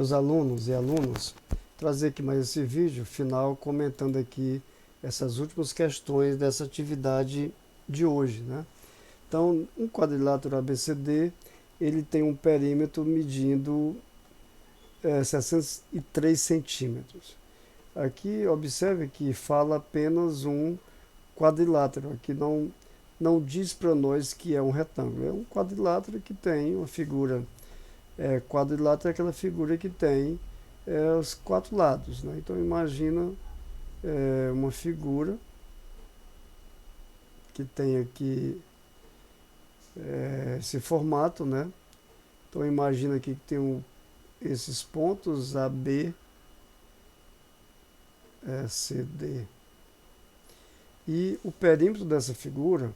meus alunos e alunas, trazer aqui mais esse vídeo final comentando aqui essas últimas questões dessa atividade de hoje, né? Então, um quadrilátero ABCD, ele tem um perímetro medindo 63 centímetros. Aqui, observe que fala apenas um quadrilátero, aqui não diz para nós que é um retângulo, é um quadrilátero que tem uma figura. Quadrilátero é aquela figura que tem os quatro lados, né? Então imagina uma figura que tem aqui esse formato, né? Então imagina aqui que tem esses pontos A, B, C, D. E o perímetro dessa figura,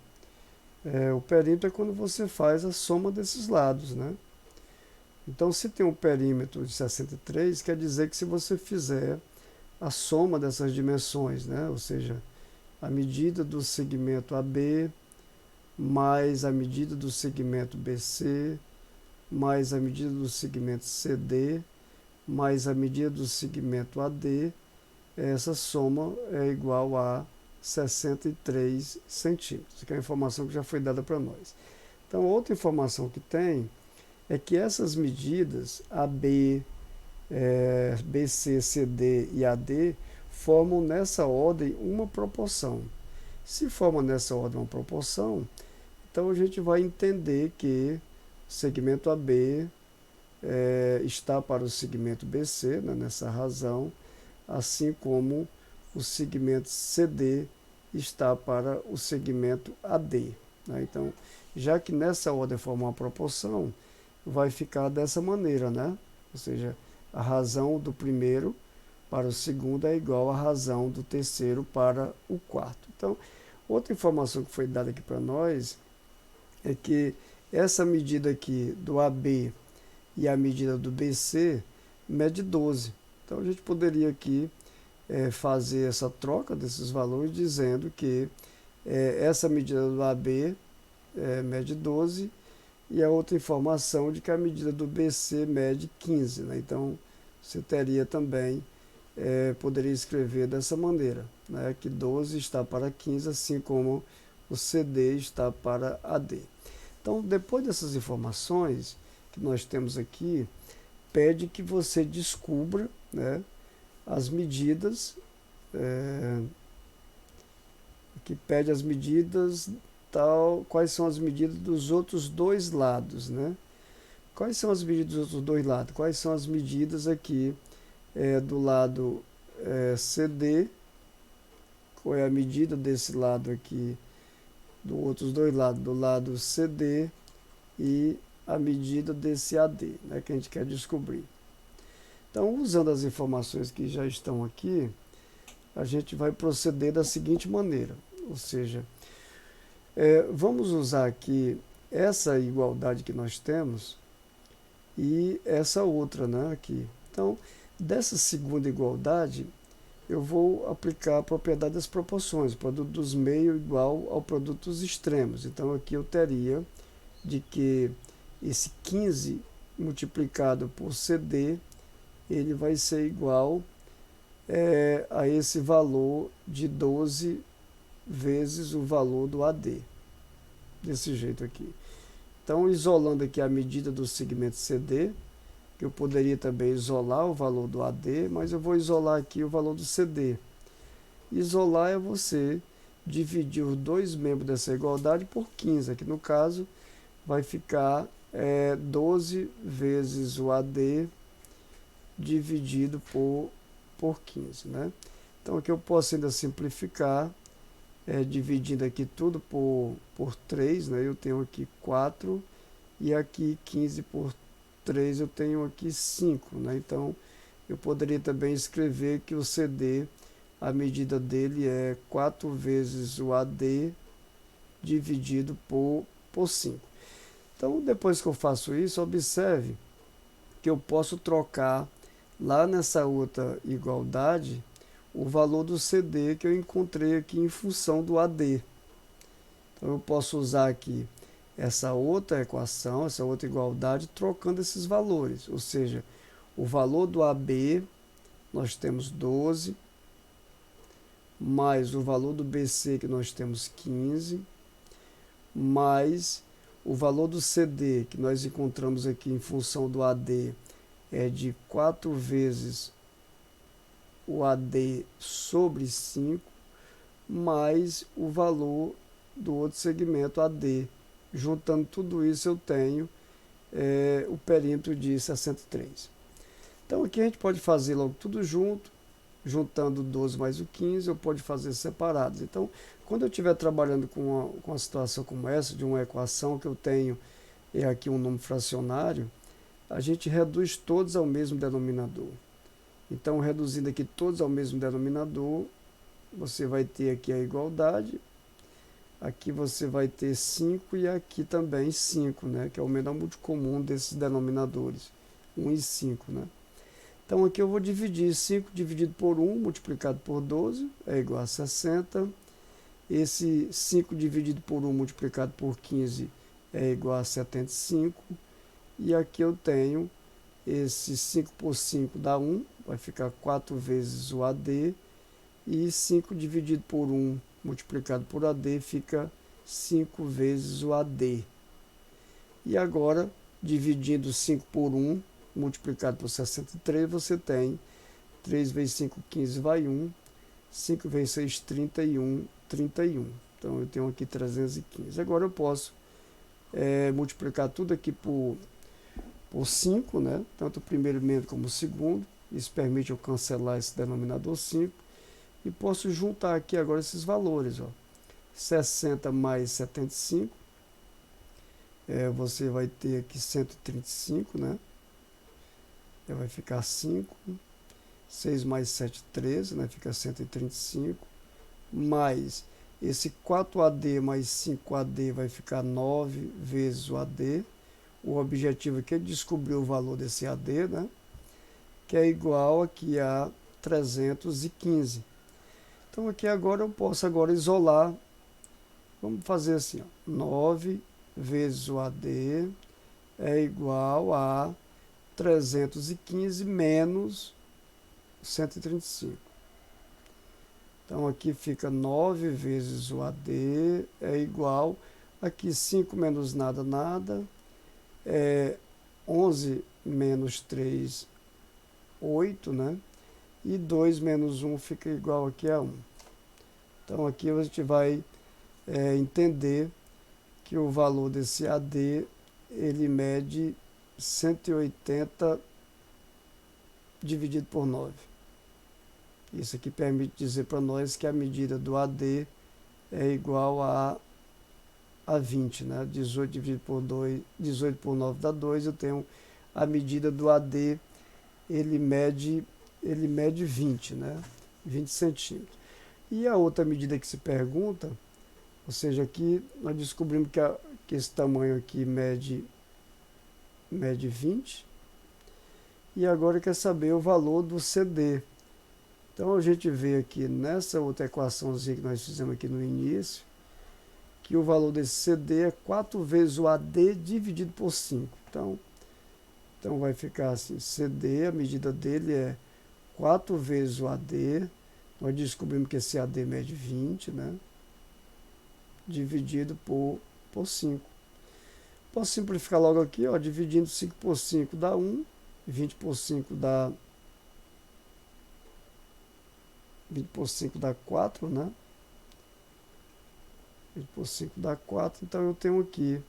o perímetro é quando você faz a soma desses lados, né? Então, se tem um perímetro de 63, quer dizer que se você fizer a soma dessas dimensões, né? Ou seja, a medida do segmento AB, mais a medida do segmento BC, mais a medida do segmento CD, mais a medida do segmento AD, essa soma é igual a 63 centímetros, que é a informação que já foi dada para nós. Então, outra informação que tem é que essas medidas, AB, BC, CD e AD, formam nessa ordem uma proporção. Se forma nessa ordem uma proporção, então a gente vai entender que o segmento AB está para o segmento BC, né, nessa razão, assim como o segmento CD está para o segmento AD. Né? Então, já que nessa ordem forma uma proporção, vai ficar dessa maneira, né? Ou seja, a razão do primeiro para o segundo é igual à razão do terceiro para o quarto. Então, outra informação que foi dada aqui para nós é que essa medida aqui do AB e a medida do BC mede 12. Então, a gente poderia aqui fazer essa troca desses valores dizendo que essa medida do AB mede 12 e a outra informação de que a medida do BC mede 15. Né? Então, você teria também, poderia escrever dessa maneira, né? Que 12 está para 15, assim como o CD está para AD. Então, depois dessas informações que nós temos aqui, pede que você descubra, né, as medidas, que pede as medidas quais são as medidas dos outros dois lados, né? Quais são as medidas dos outros dois lados? Quais são as medidas aqui do lado CD? Qual é a medida desse lado aqui, dos outros dois lados, do lado CD e a medida desse AD, né, que a gente quer descobrir. Então, usando as informações que já estão aqui, a gente vai proceder da seguinte maneira, ou seja, vamos usar aqui essa igualdade que nós temos e essa outra, né, aqui. Então, dessa segunda igualdade, eu vou aplicar a propriedade das proporções, o produto dos meios igual ao produto dos extremos. Então, aqui eu teria de que esse 15 multiplicado por CD, ele vai ser igual a esse valor de 12 vezes o valor do AD, desse jeito aqui. Então, isolando aqui a medida do segmento CD, que eu poderia também isolar o valor do AD, mas eu vou isolar aqui o valor do CD. Isolar é você dividir os dois membros dessa igualdade por 15, aqui no caso vai ficar 12 vezes o AD dividido por 15, né? Então aqui eu posso ainda simplificar, dividindo aqui tudo por 3, né? Eu tenho aqui 4 e aqui 15 por 3 eu tenho aqui 5, né? Então eu poderia também escrever que o CD, a medida dele é 4 vezes o AD dividido por 5. Então depois que eu faço isso, observe que eu posso trocar lá nessa outra igualdade o valor do CD que eu encontrei aqui em função do AD. Então eu posso usar aqui essa outra equação, essa outra igualdade, trocando esses valores. Ou seja, o valor do AB, nós temos 12, mais o valor do BC, que nós temos 15, mais o valor do CD, que nós encontramos aqui em função do AD, é de 4 vezes o AD sobre 5, mais o valor do outro segmento AD. Juntando tudo isso, eu tenho o perímetro de 63. Então aqui a gente pode fazer logo tudo junto, juntando 12 mais o 15, ou pode fazer separados. Então, quando eu estiver trabalhando com uma situação como essa, de uma equação que eu tenho aqui um número fracionário, a gente reduz todos ao mesmo denominador. Então, reduzindo aqui todos ao mesmo denominador, você vai ter aqui a igualdade, aqui você vai ter 5 e aqui também 5, né, que é o menor múltiplo comum desses denominadores, 1 e 5, né. Então aqui eu vou dividir 5 dividido por 1 multiplicado por 12 é igual a 60. Esse 5 dividido por 1 multiplicado por 15 é igual a 75. E aqui eu tenho esse 5 por 5 dá 1, vai ficar 4 vezes o AD. E 5 dividido por 1 multiplicado por AD fica 5 vezes o AD. E agora, dividindo 5 por 1 multiplicado por 63, você tem 3 vezes 5, 15, vai 1. 5 vezes 6, 31, 31. Então, eu tenho aqui 315. Agora, eu posso multiplicar tudo aqui por 5, né? Tanto o primeiro elemento como o segundo. Isso permite eu cancelar esse denominador 5. E posso juntar aqui agora esses valores. Ó. 60 mais 75. Você vai ter aqui 135, né? Vai ficar 5, 6 mais 7, 13, né? Fica 135, mais esse 4AD mais 5AD vai ficar 9 vezes o AD. O objetivo aqui é descobrir o valor desse AD, né? Que é igual aqui a 315. Então aqui agora eu posso agora isolar, vamos fazer assim, ó, 9 vezes o AD é igual a 315 menos 135. Então, aqui fica 9 vezes o AD é igual, aqui 5 menos nada, nada, 11 menos 3, 8, né? E 2 menos 1 fica igual aqui a 1. Então, aqui a gente vai entender que o valor desse AD, ele mede 180 dividido por 9. Isso aqui permite dizer para nós que a medida do AD é igual a 20, né? 18 dividido por 2, 18 por 9 dá 2, eu tenho a medida do AD, ele mede 20, né? 20 centímetros. E a outra medida que se pergunta, ou seja, aqui nós descobrimos que esse tamanho aqui mede 20, e agora quer saber o valor do CD. Então a gente vê aqui nessa outra equaçãozinha que nós fizemos aqui no início, que o valor desse CD é 4 vezes o AD dividido por 5. Então vai ficar assim, CD, a medida dele é 4 vezes o AD, nós descobrimos que esse AD mede 20, né? Dividido por 5. Posso simplificar logo aqui, ó, dividindo 5 por 5 dá 1, 20 por 5 dá 4, né? 20 por 5 dá 4, então eu tenho aqui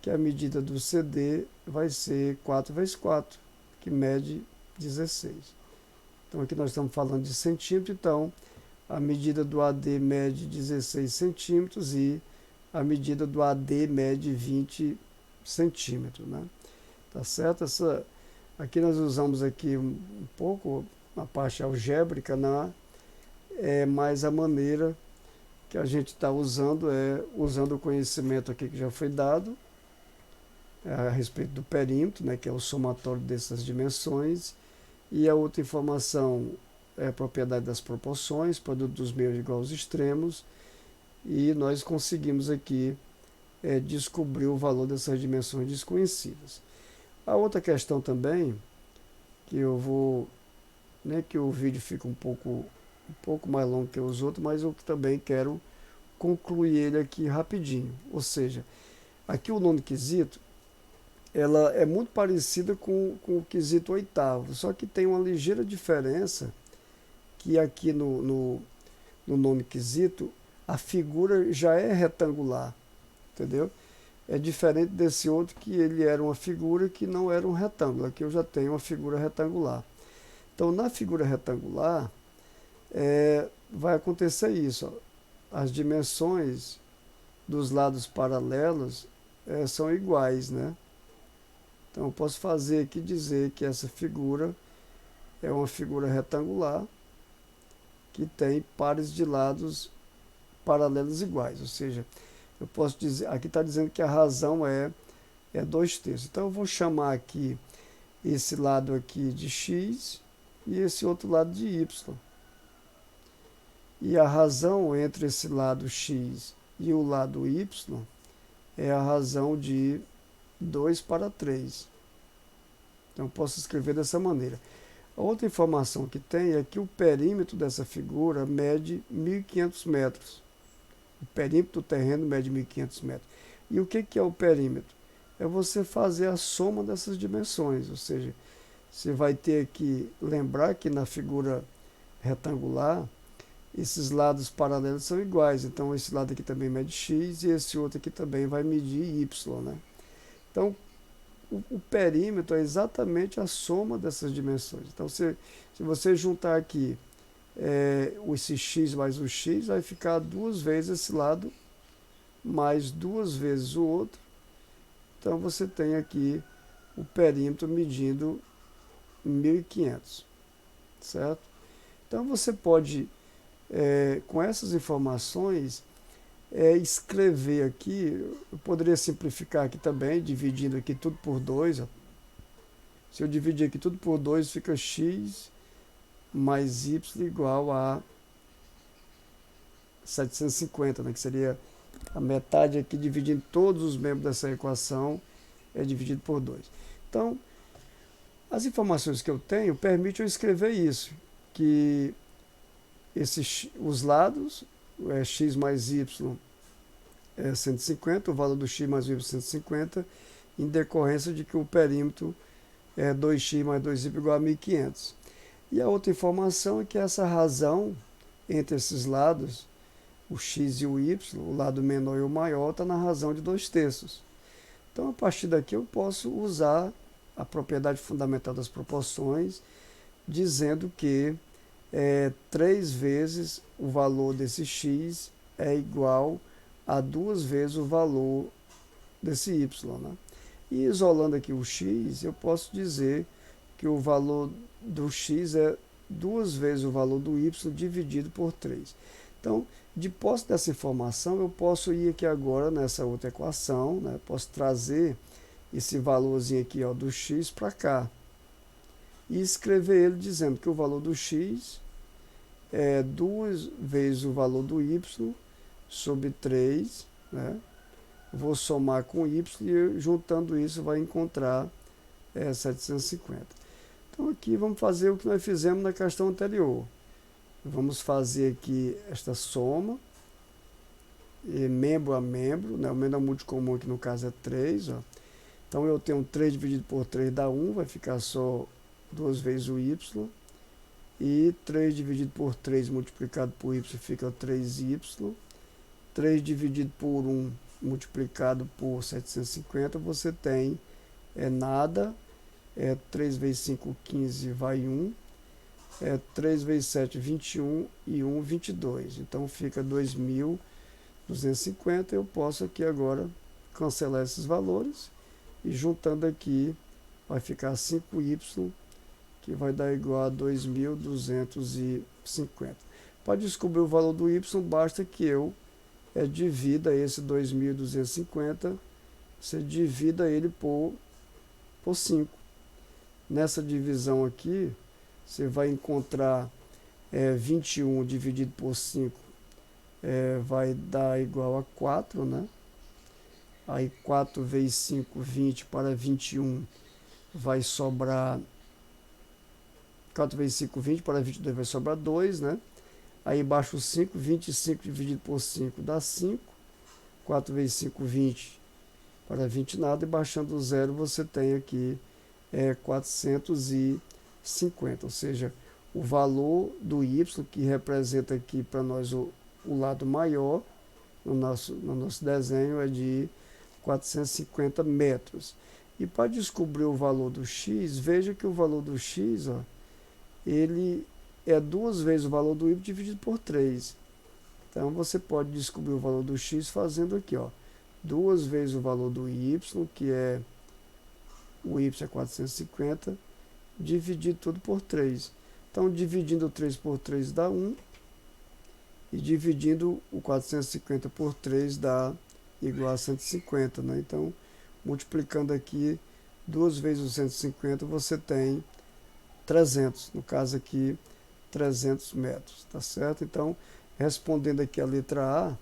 que a medida do CD vai ser 4 vezes 4, que mede 16. Então aqui nós estamos falando de centímetro, então a medida do AD mede 16 centímetros e a medida do AD mede 20 centímetros, né? Tá certo? Aqui nós usamos aqui um pouco a parte algébrica, né? Mas a maneira que a gente está usando é usando o conhecimento aqui que já foi dado a respeito do perímetro, né? Que é o somatório dessas dimensões, e a outra informação é a propriedade das proporções, produto dos meios igual aos extremos, e nós conseguimos aqui descobrir o valor dessas dimensões desconhecidas. A outra questão também que eu vou, né, que o vídeo fica um pouco mais longo que os outros, mas eu também quero concluir ele aqui rapidinho. Ou seja, aqui o nono quesito, ela é muito parecida com o quesito oitavo, só que tem uma ligeira diferença, que aqui no nono quesito, a figura já é retangular, entendeu? É diferente desse outro que ele era uma figura que não era um retângulo. Aqui eu já tenho uma figura retangular. Então, na figura retangular, vai acontecer isso. Ó. As dimensões dos lados paralelos são iguais, né? Então, eu posso fazer aqui dizer que essa figura é uma figura retangular que tem pares de lados paralelos iguais. Ou seja, eu posso dizer, aqui está dizendo que a razão é 2/3. Então, eu vou chamar aqui esse lado aqui de x e esse outro lado de y. E a razão entre esse lado x e o lado y é a razão de 2/3. Então, eu posso escrever dessa maneira. A outra informação que tem é que o perímetro dessa figura mede 1.500 metros. O perímetro do terreno mede 1.500 metros. E o que é o perímetro? É você fazer a soma dessas dimensões, ou seja, você vai ter que lembrar que na figura retangular, esses lados paralelos são iguais, então esse lado aqui também mede x e esse outro aqui também vai medir y, né? Então, o perímetro é exatamente a soma dessas dimensões. Então, se você juntar aqui esse x mais o x, vai ficar 2 vezes esse lado, mais 2 vezes o outro. Então, você tem aqui o perímetro medindo 1.500, certo? Então, você pode, com essas informações, escrever aqui, eu poderia simplificar aqui também, dividindo aqui tudo por 2. Ó. Se eu dividir aqui tudo por 2, fica x mais y igual a 750, né, que seria a metade aqui, dividindo todos os membros dessa equação, é dividido por 2. Então, as informações que eu tenho permitem eu escrever isso, que os lados, x mais y é 150, o valor do x mais y é 150, em decorrência de que o perímetro é 2x mais 2y igual a 1.500. E a outra informação é que essa razão entre esses lados, o x e o y, o lado menor e o maior, está na razão de 2/3. Então, a partir daqui, eu posso usar a propriedade fundamental das proporções, dizendo que 3 vezes o valor desse x é igual a 2 vezes o valor desse y. Né? E isolando aqui o x, eu posso dizer que o valor do x é 2 vezes o valor do y dividido por 3. Então, de posse dessa informação, eu posso ir aqui agora nessa outra equação, né? Posso trazer esse valorzinho aqui, ó, do x para cá. E escrever ele dizendo que o valor do x é 2 vezes o valor do y sobre 3, né? Vou somar com y e juntando isso vai encontrar 750. Então aqui vamos fazer o que nós fizemos na questão anterior. Vamos fazer aqui esta soma, membro a membro, né? O menor múltiplo comum aqui no caso é 3. Ó. Então eu tenho 3 dividido por 3 dá 1, vai ficar só 2 vezes o y. E 3 dividido por 3 multiplicado por y fica 3y. 3 dividido por 1 multiplicado por 750, você tem nada. 3 vezes 5, 15, vai 1. 3 vezes 7, 21 e 1, 22. Então fica 2.250. Eu posso aqui agora cancelar esses valores e juntando aqui vai ficar 5y, que vai dar igual a 2.250. Para descobrir o valor do y, basta que eu divida esse 2.250, você divida ele por 5. Nessa divisão aqui, você vai encontrar 21 dividido por 5 vai dar igual a 4, né? Aí 4 vezes 5, 20 para 21 vai sobrar 4 vezes 5, 20, para 22 vai sobrar 2, né? Aí embaixo o 5, 25 dividido por 5 dá 5. 4 vezes 5, 20, para 20 nada, e baixando o zero você tem aqui 450, ou seja, o valor do y, que representa aqui para nós o lado maior, no nosso desenho, é de 450 metros. E para descobrir o valor do x, veja que o valor do x, ó, ele é 2 vezes o valor do y dividido por 3. Então você pode descobrir o valor do x fazendo aqui, ó, 2 vezes o valor do y, que é o y é 450, dividido tudo por 3. Então, dividindo 3 por 3 dá 1, e dividindo o 450 por 3 dá igual a 150, né? Então, multiplicando aqui 2 vezes o 150, você tem 300, no caso aqui, 300 metros, tá certo? Então, respondendo aqui a letra A,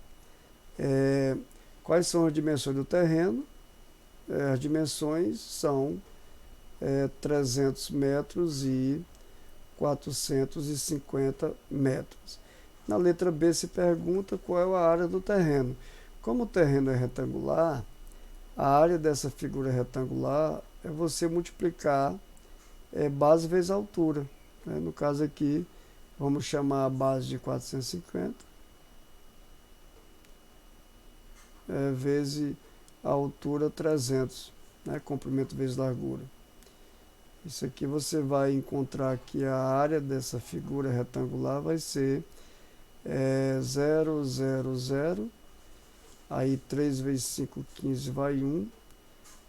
quais são as dimensões do terreno? As dimensões são 300 metros e 450 metros. Na letra B se pergunta qual é a área do terreno. Como o terreno é retangular, a área dessa figura retangular é você multiplicar base vezes altura, né? No caso aqui, vamos chamar a base de 450 vezes a altura 300, né? Comprimento vezes largura. Isso aqui você vai encontrar que a área dessa figura retangular vai ser 0, 0, 0, aí 3 vezes 5, 15, vai 1,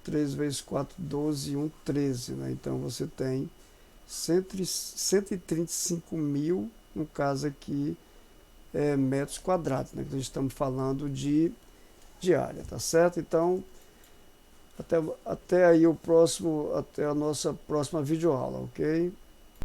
3 vezes 4, 12, e 1, 13, né? Então você tem 135 mil, no caso aqui, metros quadrados, né? Nós estamos falando de área, tá certo? Então, até aí até a nossa próxima videoaula, ok?